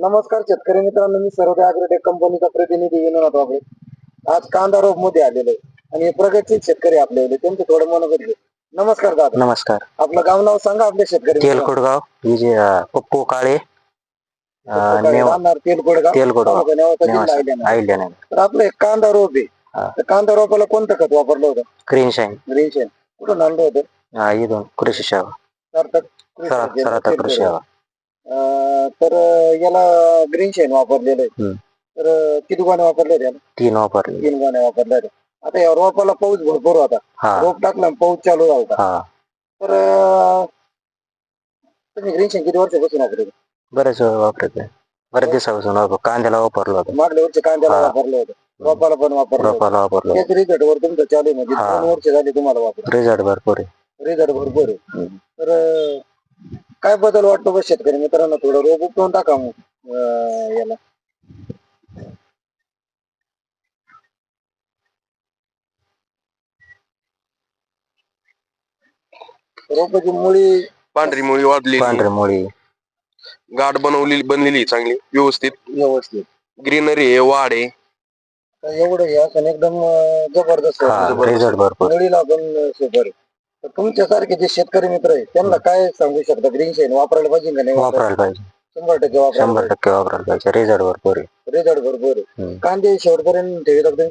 नमस्कार शेतकरी मित्रांनो, मी सर्वोदय ॲग्रोटेक कंपनीचा प्रतिनिधी विनोद वाबळे. आज कांदा रोप मध्ये आलेलो आहे आणि हे प्रगतशील शेतकरी आपले त्यांचं थोडं मनोगत घेऊ. नमस्कार दादा. नमस्कार. आपलं गाव नाव सांगा आपल्या शेतकरी तेलकोडगाव विजय पप्पू काळे तेलकोडगाव. तर आपलं एक कांदा रोप आहे. तर कांदा रोपाला कोणतं खत वापरलं होतं? Green shine. कुठून आणलं होतं? इथून कृषी सेवा. सार्थक कृषी सेवा. तर याला ग्रीन शेन वापरलेलं आहे. तर किती गोणे वापरले त्याला? 3 वापरले. 3 गोणे वापरले. आता या रोपाला पाऊस भरपूर होता. रोप टाकला पाऊस चालू झाला. तर तुम्ही ग्रीन शेन किती वर्षापासून वापरले? बरेच वापरत आहे. बरेच दिवसापासून कांद्याला वापरलं होतं. मागल्या वर्षी कांद्याला वापरलं होतं. रोपाला पण वापरलं. त्याच रिझल्ट वर तुमचं चालू आहे म्हणजे 2 वर्ष झाली तुम्हाला वापर. रिझल्ट भरपूर आहे. तर काय बदल वाटतो बस शेतकरी मित्रांनो? थोडं रोप उपटून टाका मग याला. रोपाची मुळी पांढरी मुळी वाढली, गाठ बनलेली चांगली व्यवस्थित ग्रीनरी आहे, वाढ आहे. एवढं हे असं एकदम जबरदस्त रिझल्ट भरपूर. मुळीला पण सुपर. तर तुमच्यासारखे जे शेतकरी मित्र आहेत त्यांना काय सांगू शकता? ग्रीन शेन वापरायला पाहिजे का नाही? वापरायला पाहिजे. 100% वापरायला पाहिजे. रिझल्ट भरपूर आहे. कांदे शेवटपर्यंत ठेवतात तुम्ही?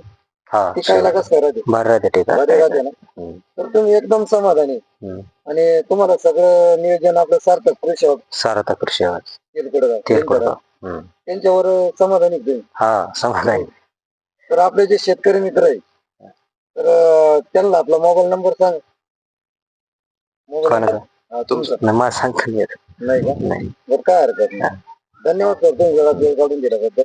टिकायला कसं राहते ना? तर तुम्ही एकदम समाधानी आणि तुम्हाला सगळं नियोजन आपलं सार्थक कृषी तेलकोडगाव. त्यांच्यावर समाधानी तुम्ही? समाधानी. तर आपले जे शेतकरी मित्र आहेत तर त्यांना आपला मोबाईल नंबर सांग. तुमचा नाही का? बरं, काय हरकत नाही. धन्यवाद सर, तुम्ही वेळा काढून दिल्याबद्दल.